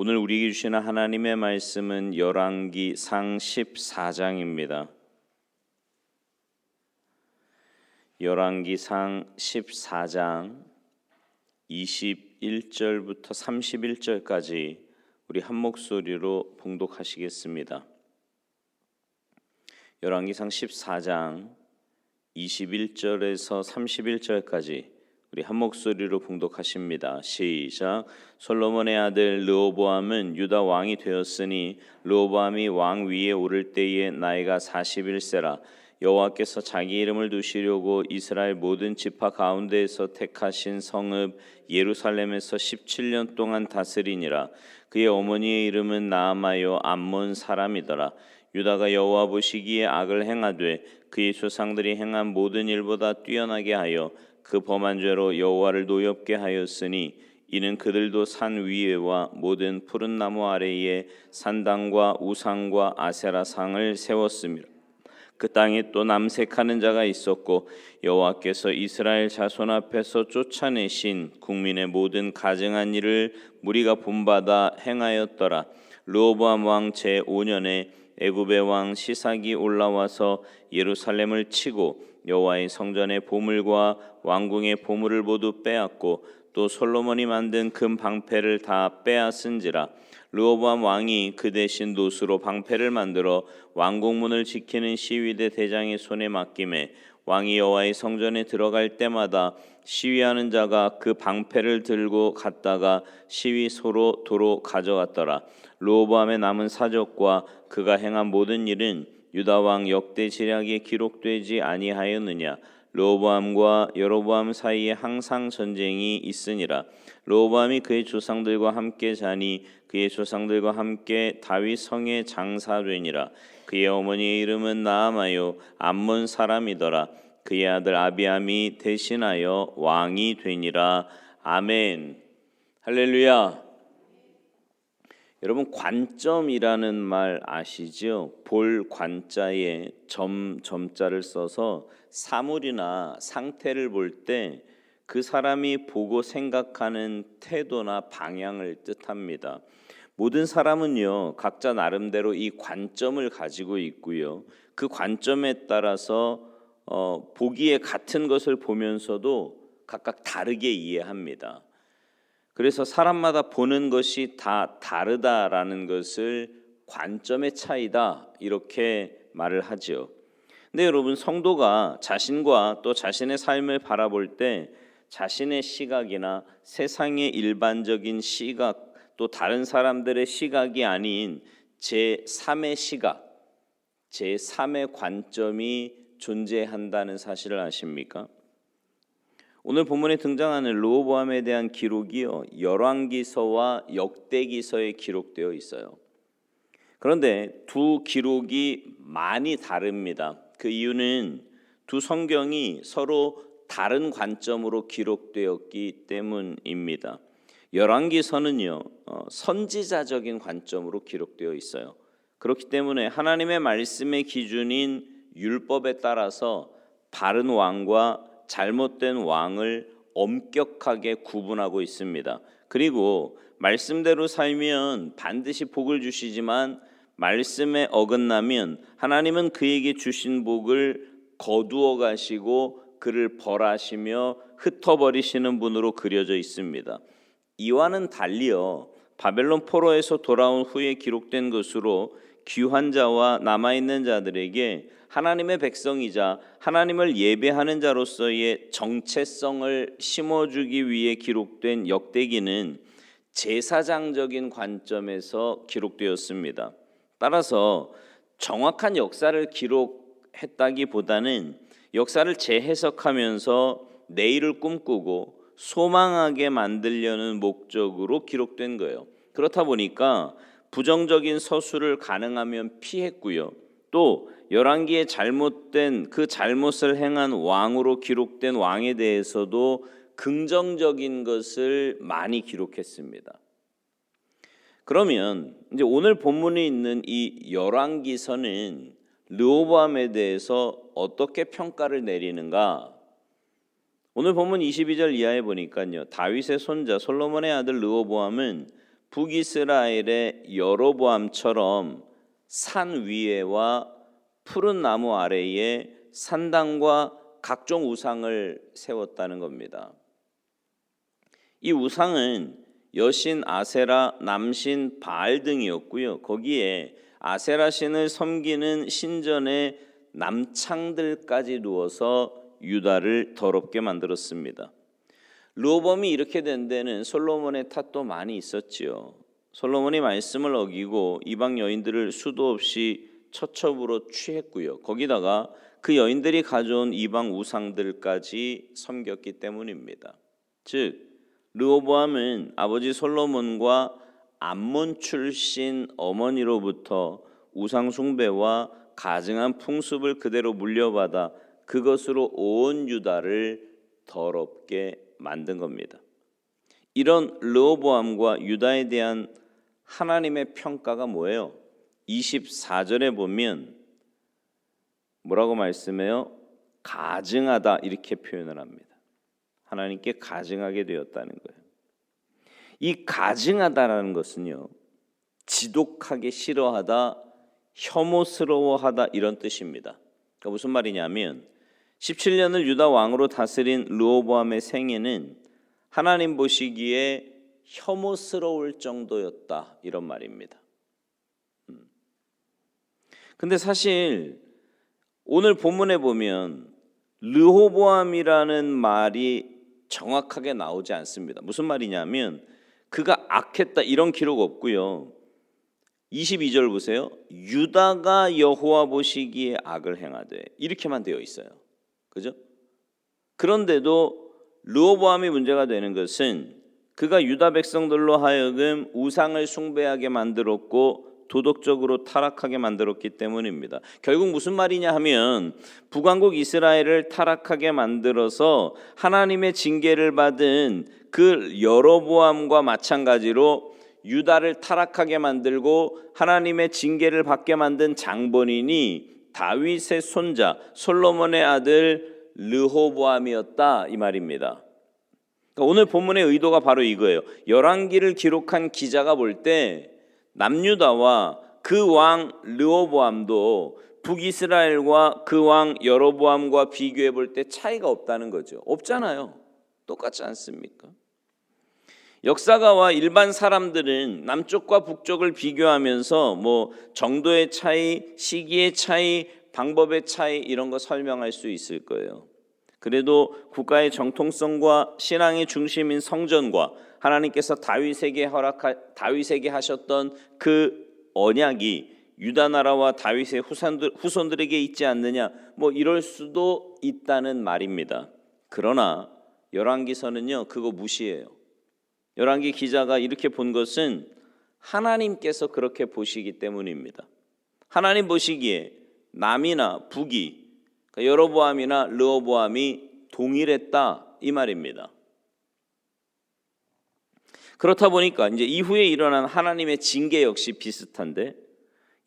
오늘 우리에게 주시는 하나님의 말씀은 열왕기상 14장입니다. 열왕기상 14장 21절부터 31절까지 우리 한 목소리로 봉독하시겠습니다. 열왕기상 14장 21절에서 31절까지 우리 한 목소리로 봉독하십니다. 시작. 솔로몬의 아들 르호보암은 유다 왕이 되었으니 르호보암이 왕 위에 오를 때에 나이가 41세라. 여호와께서 자기 이름을 두시려고 이스라엘 모든 지파 가운데에서 택하신 성읍 예루살렘에서 17년 동안 다스리니라. 그의 어머니의 이름은 나아마요 암몬 사람이더라. 유다가 여호와 보시기에 악을 행하되 그의 조상들이 행한 모든 일보다 뛰어나게 하여 그 범한 죄로 여호와를 노엽게 하였으니 이는 그들도 산 위에와 모든 푸른 나무 아래에 산당과 우상과 아세라상을 세웠으며 그 땅에 또 남색하는 자가 있었고 여호와께서 이스라엘 자손 앞에서 쫓아내신 국민의 모든 가증한 일을 무리가 본받아 행하였더라. 르호보암 왕 제5년에 애굽의 왕 시삭이 올라와서 예루살렘을 치고 여호와의 성전의 보물과 왕궁의 보물을 모두 빼앗고 또 솔로몬이 만든 금 방패를 다 빼앗은지라. 르호보암 왕이 그 대신 노수로 방패를 만들어 왕궁문을 지키는 시위대 대장의 손에 맡기매 왕이 여호와의 성전에 들어갈 때마다 시위하는 자가 그 방패를 들고 갔다가 시위소로 도로 가져갔더라. 르호보암의 남은 사적과 그가 행한 모든 일은 유다 왕 역대 지략에 기록되지 아니하였느냐. 르호보암과 여로보암 사이에 항상 전쟁이 있으니라. 르호보암이 그의 조상들과 함께 자니 그의 조상들과 함께 다윗 성에 장사되니라. 그의 어머니의 이름은 나아마요 암몬 사람이더라. 그의 아들 아비암이 대신하여 왕이 되니라. 아멘. 할렐루야. 여러분, 관점이라는 말 아시죠? 볼 관자에 점자를 써서 사물이나 상태를 볼 때 그 사람이 보고 생각하는 태도나 방향을 뜻합니다. 모든 사람은요, 각자 나름대로 이 관점을 가지고 있고요. 그 관점에 따라서 보기에 같은 것을 보면서도 각각 다르게 이해합니다. 그래서 사람마다 보는 것이 다 다르다라는 것을 관점의 차이다 이렇게 말을 하죠. 근데 여러분, 성도가 자신과 또 자신의 삶을 바라볼 때 자신의 시각이나 세상의 일반적인 시각 또 다른 사람들의 시각이 아닌 제3의 시각, 제3의 관점이 존재한다는 사실을 아십니까? 오늘 본문에 등장하는 르호보암에 대한 기록이요, 열왕기서와 역대기서에 기록되어 있어요. 그런데 두 기록이 많이 다릅니다. 그 이유는 두 성경이 서로 다른 관점으로 기록되었기 때문입니다. 열왕기서는요, 선지자적인 관점으로 기록되어 있어요. 그렇기 때문에 하나님의 말씀의 기준인 율법에 따라서 바른 왕과 잘못된 왕을 엄격하게 구분하고 있습니다. 그리고 말씀대로 살면 반드시 복을 주시지만 말씀에 어긋나면 하나님은 그에게 주신 복을 거두어 가시고 그를 벌하시며 흩어버리시는 분으로 그려져 있습니다. 이와는 달리요, 바벨론 포로에서 돌아온 후에 기록된 것으로 귀환 자와 남아있는 자들에게 하나님의 백성이자 하나님을 예배하는 자로서의 정체성을 심어주기 위해 기록된 역대기는 제사장적인 관점에서 기록되었습니다. 따라서 정확한 역사를 기록했다기보다는 역사를 재해석하면서 내일을 꿈꾸고 소망하게 만들려는 목적으로 기록된 거예요. 그렇다 보니까 부정적인 서술을 가능하면 피했고요. 또 열왕기에 잘못된 그 잘못을 행한 왕으로 기록된 왕에 대해서도 긍정적인 것을 많이 기록했습니다. 그러면 이제 오늘 본문에 있는 이 열왕기서는 르호보암에 대해서 어떻게 평가를 내리는가? 오늘 본문 22절 이하에 보니까요, 다윗의 손자 솔로몬의 아들 르호보암은 북이스라엘의 여로보암처럼 산 위에와 푸른 나무 아래에 산당과 각종 우상을 세웠다는 겁니다. 이 우상은 여신 아세라, 남신 바알 등이었고요. 거기에 아세라 신을 섬기는 신전의 남창들까지 누워서 유다를 더럽게 만들었습니다. 르호보암이 이렇게 된 데는 솔로몬의 탓도 많이 있었지요. 솔로몬이 말씀을 어기고 이방 여인들을 수도 없이 처첩으로 취했고요. 거기다가 그 여인들이 가져온 이방 우상들까지 섬겼기 때문입니다. 즉 르호보암은 아버지 솔로몬과 암몬 출신 어머니로부터 우상 숭배와 가증한 풍습을 그대로 물려받아 그것으로 온 유다를 더럽게 만든 겁니다. 이런 르호보암과 유다에 대한 하나님의 평가가 뭐예요? 24절에 보면 뭐라고 말씀해요? 가증하다 이렇게 표현을 합니다. 하나님께 가증하게 되었다는 거예요. 이 가증하다라는 것은요, 지독하게 싫어하다, 혐오스러워하다 이런 뜻입니다. 그러니까 무슨 말이냐면 17년을 유다 왕으로 다스린 르호보암의 생애는 하나님 보시기에 혐오스러울 정도였다 이런 말입니다. 근데 사실 오늘 본문에 보면 르호보암이라는 말이 정확하게 나오지 않습니다. 무슨 말이냐면 그가 악했다 이런 기록 없고요. 22절 보세요. 유다가 여호와 보시기에 악을 행하되 이렇게만 되어 있어요. 그죠? 그런데도 르호보암이 문제가 되는 것은 그가 유다 백성들로 하여금 우상을 숭배하게 만들었고 도덕적으로 타락하게 만들었기 때문입니다. 결국 무슨 말이냐 하면 북왕국 이스라엘을 타락하게 만들어서 하나님의 징계를 받은 그 여로보암과 마찬가지로 유다를 타락하게 만들고 하나님의 징계를 받게 만든 장본인이 다윗의 손자 솔로몬의 아들 르호보암이었다 이 말입니다. 그러니까 오늘 본문의 의도가 바로 이거예요. 열왕기를 기록한 기자가 볼 때 남유다와 그 왕 르호보암도 북이스라엘과 그 왕 여로보암과 비교해 볼 때 차이가 없다는 거죠. 없잖아요. 똑같지 않습니까? 역사가와 일반 사람들은 남쪽과 북쪽을 비교하면서 뭐 정도의 차이, 시기의 차이, 방법의 차이 이런 거 설명할 수 있을 거예요. 그래도 국가의 정통성과 신앙의 중심인 성전과 하나님께서 다윗에게 하셨던 그 언약이 유다 나라와 다윗의 후손들에게 있지 않느냐 뭐 이럴 수도 있다는 말입니다. 그러나 열왕기서는요 그거 무시해요. 열왕기 기자가 이렇게 본 것은 하나님께서 그렇게 보시기 때문입니다. 하나님 보시기에 남이나 북이 그러니까 여로보암이나 르호보암이 동일했다 이 말입니다. 그렇다 보니까 이제 이후에 일어난 하나님의 징계 역시 비슷한데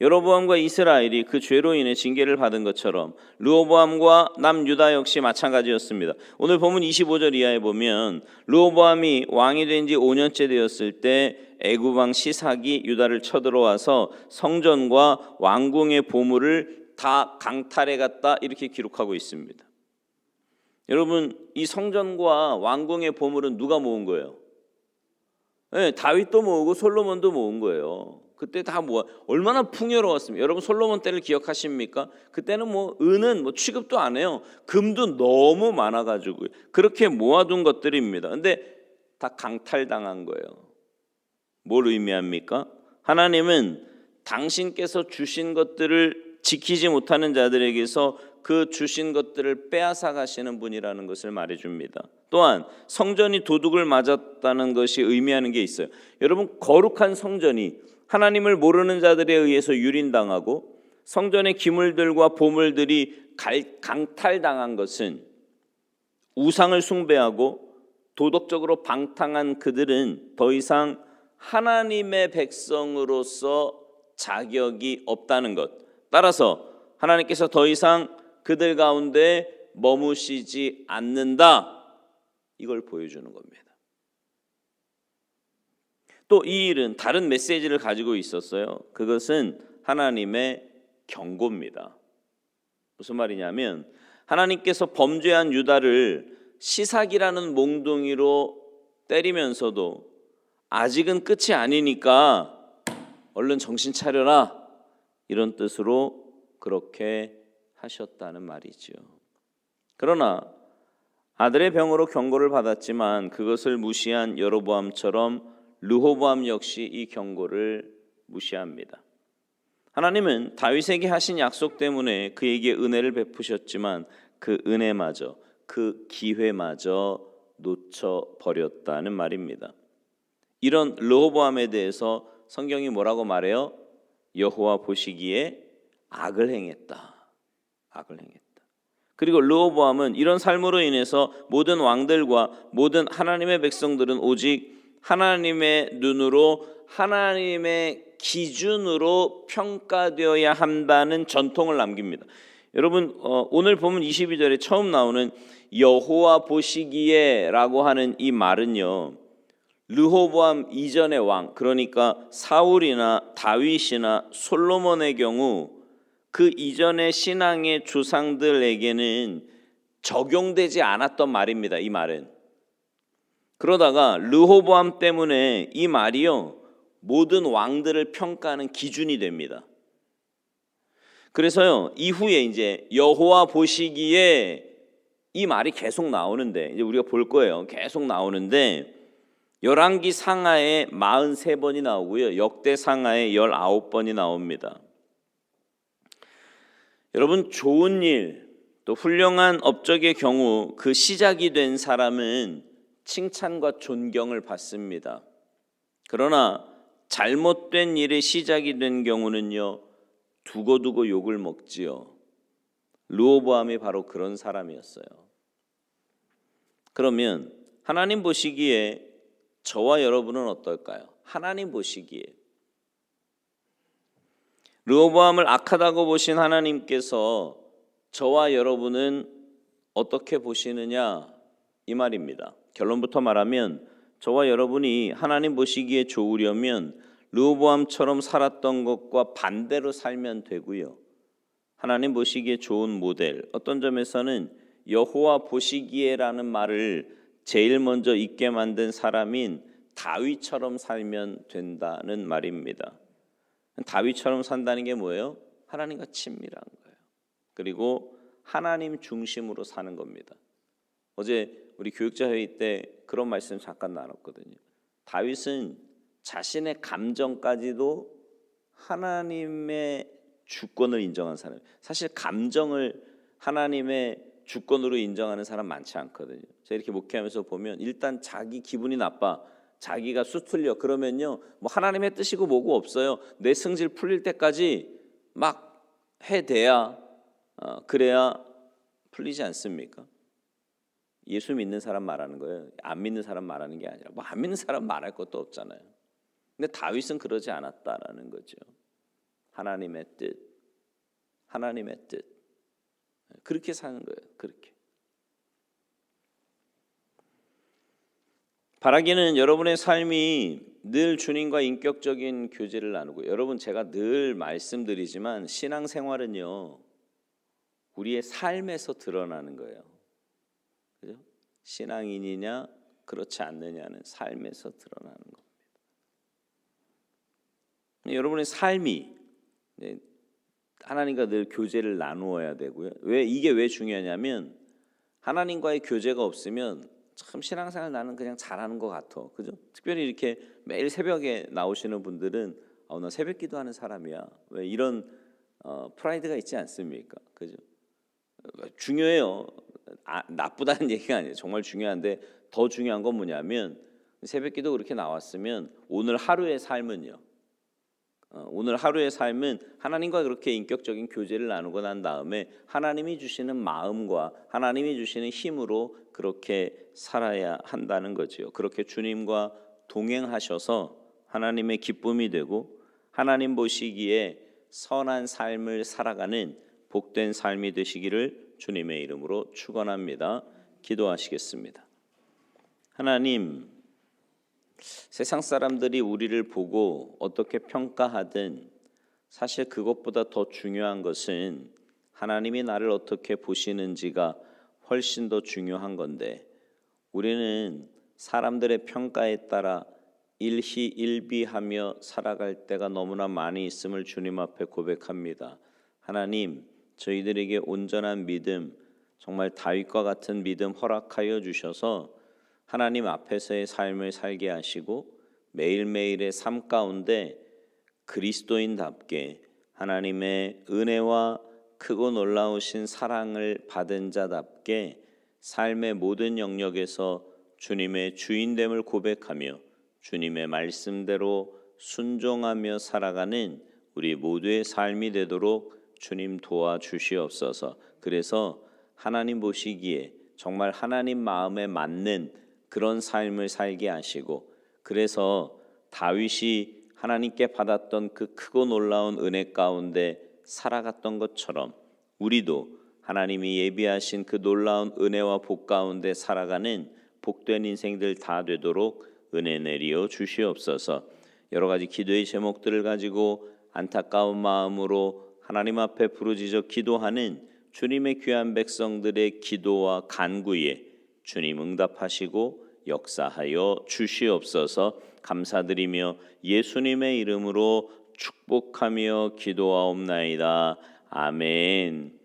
여로보암과 이스라엘이 그 죄로 인해 징계를 받은 것처럼 르호보암과 남유다 역시 마찬가지였습니다. 오늘 본문 25절 이하에 보면 르호보암이 왕이 된 지 5년째 되었을 때 애굽 왕 시삭이 유다를 쳐들어와서 성전과 왕궁의 보물을 다 강탈해 갔다 이렇게 기록하고 있습니다. 여러분 이 성전과 왕궁의 보물은 누가 모은 거예요? 네, 다윗도 모으고 솔로몬도 모은 거예요. 그때 다 얼마나 풍요로웠습니까? 여러분 솔로몬 때를 기억하십니까? 그때는 은은 취급도 안 해요. 금도 너무 많아가지고 그렇게 모아둔 것들입니다. 근데 다 강탈당한 거예요. 뭘 의미합니까? 하나님은 당신께서 주신 것들을 지키지 못하는 자들에게서 그 주신 것들을 빼앗아 가시는 분이라는 것을 말해줍니다. 또한 성전이 도둑을 맞았다는 것이 의미하는 게 있어요. 여러분 거룩한 성전이 하나님을 모르는 자들에 의해서 유린당하고 성전의 기물들과 보물들이 강탈당한 것은 우상을 숭배하고 도덕적으로 방탕한 그들은 더 이상 하나님의 백성으로서 자격이 없다는 것. 따라서 하나님께서 더 이상 그들 가운데 머무시지 않는다. 이걸 보여주는 겁니다. 또 이 일은 다른 메시지를 가지고 있었어요. 그것은 하나님의 경고입니다. 무슨 말이냐면 하나님께서 범죄한 유다를 시삭이라는 몽둥이로 때리면서도 아직은 끝이 아니니까 얼른 정신 차려라, 이런 뜻으로 그렇게 하셨다는 말이지요. 그러나 아들의 병으로 경고를 받았지만 그것을 무시한 여로보암처럼 르호보암 역시 이 경고를 무시합니다. 하나님은 다윗에게 하신 약속 때문에 그에게 은혜를 베푸셨지만 그 은혜마저, 그 기회마저 놓쳐버렸다는 말입니다. 이런 르호보암에 대해서 성경이 뭐라고 말해요? 여호와 보시기에 악을 행했다. 악을 행했다. 그리고 르호보암은 이런 삶으로 인해서 모든 왕들과 모든 하나님의 백성들은 오직 하나님의 눈으로, 하나님의 기준으로 평가되어야 한다는 전통을 남깁니다. 여러분, 오늘 보면 22절에 처음 나오는 여호와 보시기에 라고 하는 이 말은요, 르호보암 이전의 왕, 그러니까 사울이나 다윗이나 솔로몬의 경우 그 이전의 신앙의 조상들에게는 적용되지 않았던 말입니다. 이 말은. 그러다가 르호보암 때문에 이 말이요, 모든 왕들을 평가하는 기준이 됩니다. 그래서요, 이후에 이제 여호와 보시기에 이 말이 계속 나오는데, 이제 우리가 볼 거예요. 계속 나오는데 열왕기 상하에 43번이 나오고요, 역대 상하에 19번이 나옵니다. 여러분, 좋은 일, 또 훌륭한 업적의 경우 그 시작이 된 사람은 칭찬과 존경을 받습니다. 그러나 잘못된 일의 시작이 된 경우는요, 두고두고 욕을 먹지요. 르호보암이 바로 그런 사람이었어요. 그러면 하나님 보시기에 저와 여러분은 어떨까요? 하나님 보시기에 르호보암을 악하다고 보신 하나님께서 저와 여러분은 어떻게 보시느냐, 이 말입니다. 결론부터 말하면 저와 여러분이 하나님 보시기에 좋으려면 르호보암처럼 살았던 것과 반대로 살면 되고요, 하나님 보시기에 좋은 모델, 어떤 점에서는 여호와 보시기에라는 말을 제일 먼저 잊게 만든 사람인 다윗처럼 살면 된다는 말입니다. 다윗처럼 산다는 게 뭐예요? 하나님과 친밀한 거예요. 그리고 하나님 중심으로 사는 겁니다. 어제 우리 교육자 회의 때 그런 말씀 잠깐 나눴거든요. 다윗은 자신의 감정까지도 하나님의 주권을 인정한 사람이에요. 사실 감정을 하나님의 주권으로 인정하는 사람 많지 않거든요. 제가 이렇게 목회하면서 보면 일단 자기 기분이 나빠, 자기가 수틀려, 그러면요, 뭐 하나님의 뜻이고 뭐고 없어요. 내 승질 풀릴 때까지 막 해대야 그래야 풀리지 않습니까? 예수 믿는 사람 말하는 거예요. 안 믿는 사람 말하는 게 아니라, 뭐 안 믿는 사람 말할 것도 없잖아요. 근데 다윗은 그러지 않았다라는 거죠. 하나님의 뜻, 하나님의 뜻, 그렇게 사는 거예요. 그렇게. 바라기는 여러분의 삶이 늘 주님과 인격적인 교제를 나누고, 여러분, 제가 늘 말씀드리지만 신앙생활은요, 우리의 삶에서 드러나는 거예요. 그죠? 신앙인이냐 그렇지 않느냐는 삶에서 드러나는 겁니다. 여러분의 삶이 하나님과 늘 교제를 나누어야 되고요. 이게 왜 중요하냐면 하나님과의 교제가 없으면 참 신앙생활 나는 그냥 잘하는 것 같아. 그죠? 특별히 이렇게 매일 새벽에 나오시는 분들은 나 새벽 기도하는 사람이야. 왜 이런 프라이드가 있지 않습니까? 그죠? 중요해요. 나쁘다는 얘기가 아니에요. 정말 중요한데 더 중요한 건 뭐냐면 새벽 기도 그렇게 나왔으면 오늘 하루의 삶은요. 오늘 하루의 삶은 하나님과 그렇게 인격적인 교제를 나누고 난 다음에 하나님이 주시는 마음과 하나님이 주시는 힘으로 그렇게 살아야 한다는 거죠. 그렇게 주님과 동행하셔서 하나님의 기쁨이 되고 하나님 보시기에 선한 삶을 살아가는 복된 삶이 되시기를 주님의 이름으로 축원합니다. 기도하시겠습니다. 하나님, 세상 사람들이 우리를 보고 어떻게 평가하든 사실 그것보다 더 중요한 것은 하나님이 나를 어떻게 보시는지가 훨씬 더 중요한 건데, 우리는 사람들의 평가에 따라 일희일비하며 살아갈 때가 너무나 많이 있음을 주님 앞에 고백합니다. 하나님, 저희들에게 온전한 믿음, 정말 다윗과 같은 믿음 허락하여 주셔서 하나님 앞에서의 삶을 살게 하시고 매일매일의 삶 가운데 그리스도인답게 하나님의 은혜와 크고 놀라우신 사랑을 받은 자답게 삶의 모든 영역에서 주님의 주인됨을 고백하며 주님의 말씀대로 순종하며 살아가는 우리 모두의 삶이 되도록 주님 도와주시옵소서. 그래서 하나님 보시기에 정말 하나님 마음에 맞는 그런 삶을 살게 하시고, 그래서 다윗이 하나님께 받았던 그 크고 놀라운 은혜 가운데 살아갔던 것처럼 우리도 하나님이 예비하신 그 놀라운 은혜와 복 가운데 살아가는 복된 인생들 다 되도록 은혜 내리어 주시옵소서. 여러 가지 기도의 제목들을 가지고 안타까운 마음으로 하나님 앞에 부르짖어 기도하는 주님의 귀한 백성들의 기도와 간구에 주님 응답하시고 역사하여 주시옵소서. 감사드리며 예수님의 이름으로 축복하며 기도하옵나이다. 아멘.